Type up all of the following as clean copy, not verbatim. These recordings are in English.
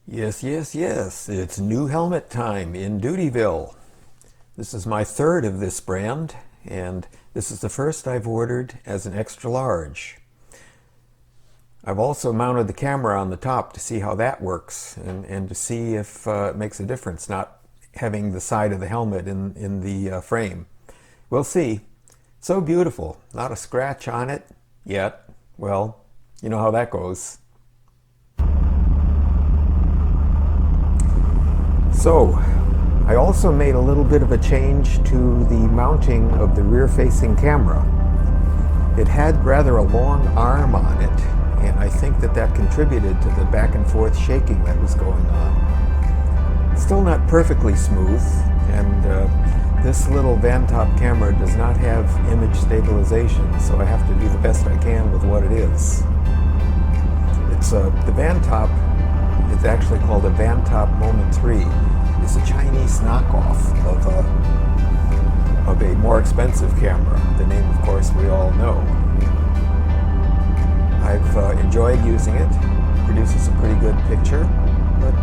Yes, yes, yes. It's new helmet time in Dutyville. This is my third of this brand, and this is the first I've ordered as an extra large. I've also mounted the camera on the top to see how that works and to see if it makes a difference, not having the side of the helmet in the frame. We'll see. So beautiful. Not a scratch on it yet. Well, you know how that goes. So, I also made a little bit of a change to the mounting of the rear-facing camera. It had rather a long arm on it, and I think that contributed to the back and forth shaking that was going on. Still not perfectly smooth, and this little van-top camera does not have image stabilization, so I have to do the best I can with what it is. The van-top is actually called a van-top Moment 3. It's a Chinese knockoff of a more expensive camera. The name, of course, we all know. I've enjoyed using it. It produces a pretty good picture, but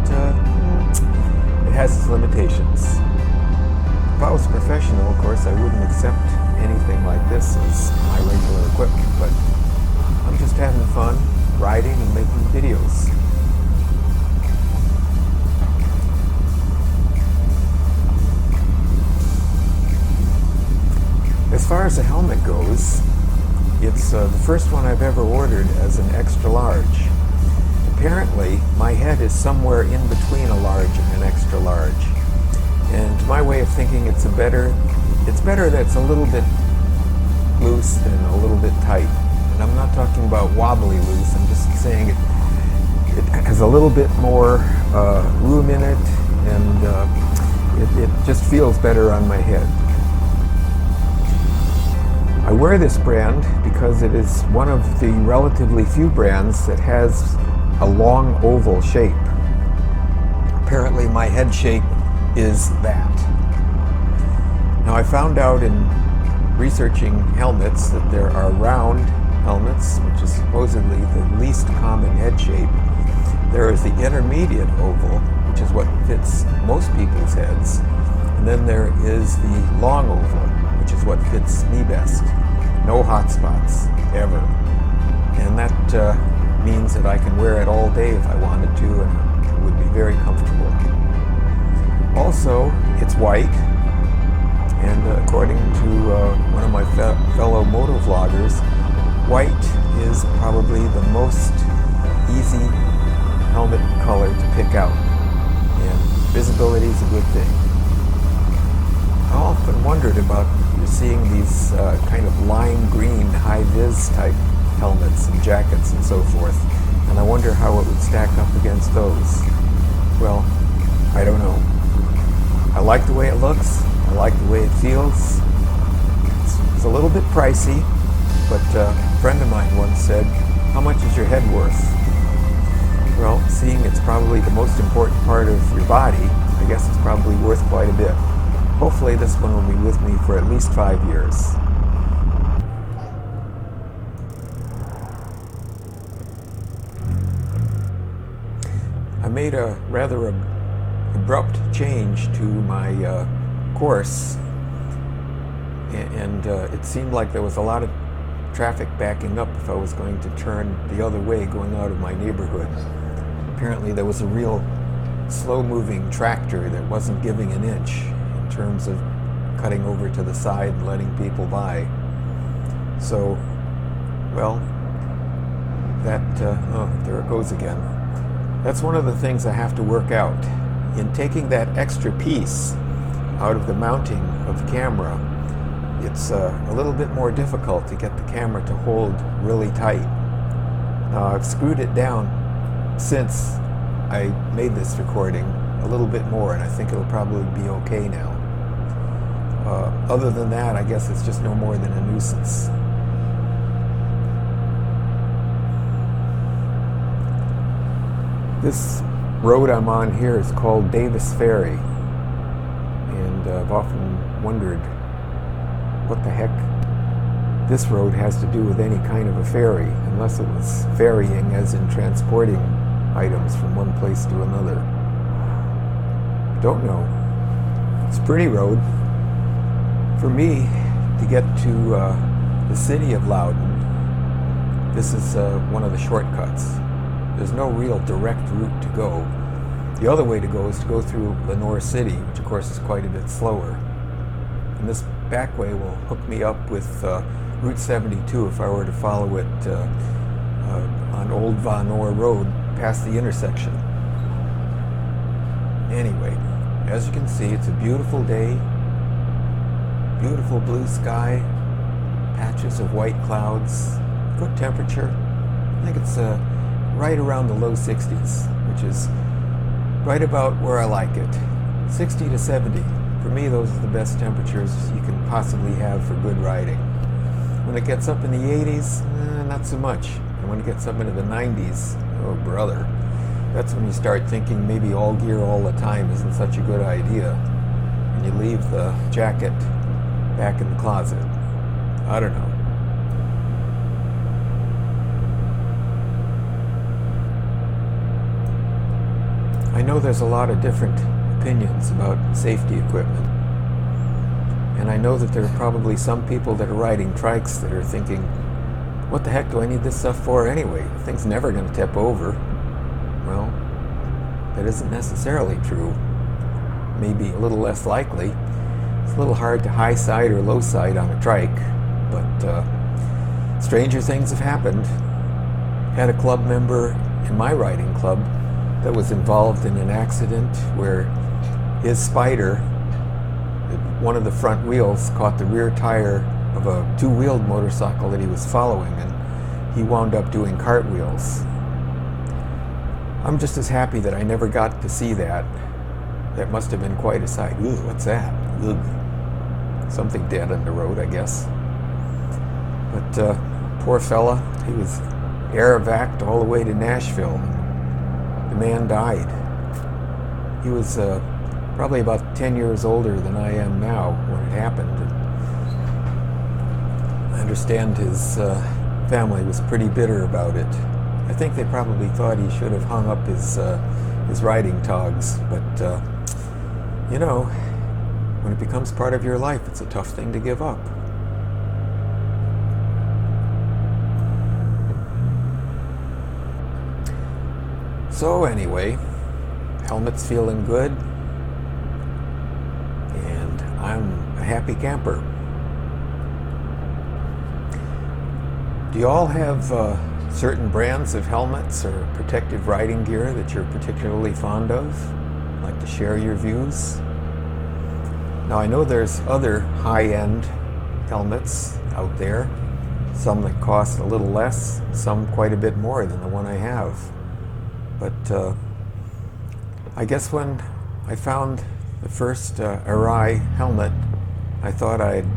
it has its limitations. If I was a professional, of course, I wouldn't accept anything like this as my regular equipment, but I'm just having fun riding and making videos. As far as the helmet goes, it's the first one I've ever ordered as an extra large. Apparently, my head is somewhere in between a large and an extra large. And to my way of thinking, it's better that it's a little bit loose than a little bit tight. And I'm not talking about wobbly loose, I'm just saying it has a little bit more room in it, and it just feels better on my head. I wear this brand because it is one of the relatively few brands that has a long oval shape. Apparently my head shape is that. Now I found out in researching helmets that there are round helmets, which is supposedly the least common head shape. There is the intermediate oval, which is what fits most people's heads. And then there is the long oval, which is what fits me best. No hot spots, ever. And that means that I can wear it all day if I wanted to, and it would be very comfortable. Also, it's white, and according to one of my fellow motovloggers, white is probably the most easy helmet color to pick out, and visibility is a good thing. I often wondered about seeing these kind of lime green high-vis type helmets and jackets and so forth, and I wonder how it would stack up against those. Well, I don't know. I like the way it looks, I like the way it feels. It's a little bit pricey, but a friend of mine once said, "How much is your head worth?" Well, seeing it's probably the most important part of your body, I guess it's probably worth quite a bit. Hopefully this one will be with me for at least 5 years. I made a rather abrupt change to my course, and it seemed like there was a lot of traffic backing up if I was going to turn the other way going out of my neighborhood. Apparently there was a real slow-moving tractor that wasn't giving an inch in terms of cutting over to the side and letting people by. So, well, there it goes again. That's one of the things I have to work out. In taking that extra piece out of the mounting of the camera, it's a little bit more difficult to get the camera to hold really tight. Now, I've screwed it down since I made this recording a little bit more, and I think it'll probably be okay now. Other than that, I guess it's just no more than a nuisance. This road I'm on here is called Davis Ferry, and I've often wondered what the heck this road has to do with any kind of a ferry, unless it was ferrying as in transporting items from one place to another. Don't know. It's a pretty road. For me, to get to the city of Loudon, this is one of the shortcuts. There's no real direct route to go. The other way to go is to go through Lenore City, which of course is quite a bit slower. And this back way will hook me up with Route 72 if I were to follow it on Old Van Noor Road past the intersection. Anyway, as you can see, it's a beautiful day. Beautiful blue sky, patches of white clouds, good temperature. I think it's right around the low 60s, which is right about where I like it. 60 to 70. For me, those are the best temperatures you can possibly have for good riding. When it gets up in the 80s, not so much. And when it gets up into the 90s, oh brother, that's when you start thinking maybe all gear all the time isn't such a good idea. And you leave the jacket back in the closet. I don't know. I know there's a lot of different opinions about safety equipment. And I know that there are probably some people that are riding trikes that are thinking, what the heck do I need this stuff for anyway? The thing's never going to tip over. Well, that isn't necessarily true. Maybe a little less likely. It's a little hard to high side or low side on a trike, but stranger things have happened. Had a club member in my riding club that was involved in an accident where his Spyder, one of the front wheels, caught the rear tire of a two-wheeled motorcycle that he was following, and he wound up doing cartwheels. I'm just as happy that I never got to see that. That must have been quite a sight. Ooh, what's that? Ugh. Something dead on the road, I guess. But poor fella, he was air evac'd all the way to Nashville. The man died. He was probably about 10 years older than I am now when it happened. I understand his family was pretty bitter about it. I think they probably thought he should have hung up his riding togs, but you know, when it becomes part of your life, it's a tough thing to give up. So anyway, helmet's feeling good, and I'm a happy camper. Do you all have certain brands of helmets or protective riding gear that you're particularly fond of? Like to share your views? Now I know there's other high-end helmets out there, some that cost a little less, some quite a bit more than the one I have. But I guess when I found the first Arai helmet, I thought I'd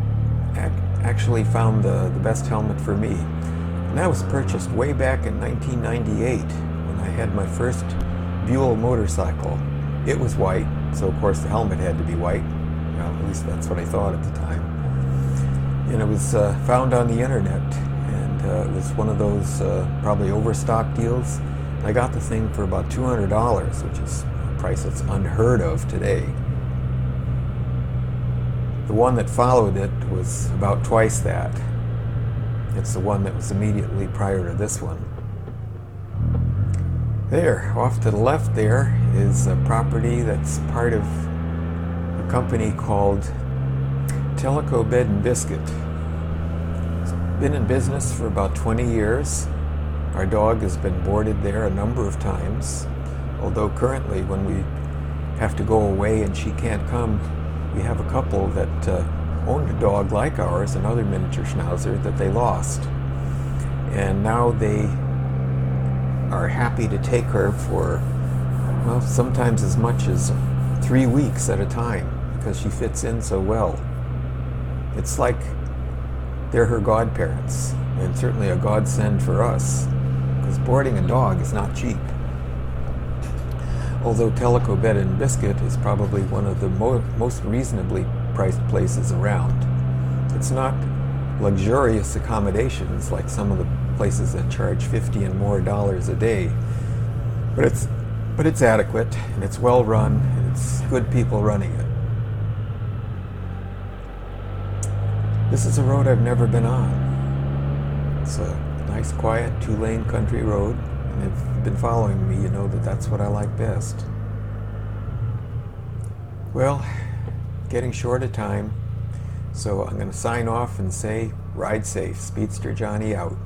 actually found the best helmet for me. And that was purchased way back in 1998 when I had my first Buell motorcycle. It was white, so of course the helmet had to be white. Well, at least that's what I thought at the time. And it was found on the internet, and it was one of those probably overstock deals. I got the thing for about $200, which is a price that's unheard of today. The one that followed it was about twice that. It's the one that was immediately prior to this one. There, off to the left there, is a property that's part of a company called Teleco Bed and Biscuit. It's been in business for about 20 years. Our dog has been boarded there a number of times, although currently when we have to go away and she can't come, we have a couple that owned a dog like ours, another miniature schnauzer, that they lost. And now they are happy to take her for, well, sometimes as much as 3 weeks at a time because she fits in so well. It's like they're her godparents, and certainly a godsend for us, because boarding a dog is not cheap. Although Teleco Bed and Biscuit is probably one of the most reasonably priced places around. It's not luxurious accommodations like some of the places that charge $50 and more a day, But it's adequate, and it's well run, and it's good people running it. This is a road I've never been on. It's a nice, quiet, 2-lane country road, and if you've been following me, you know that that's what I like best. Well, getting short of time, so I'm going to sign off and say, ride safe. Speedster Johnny out.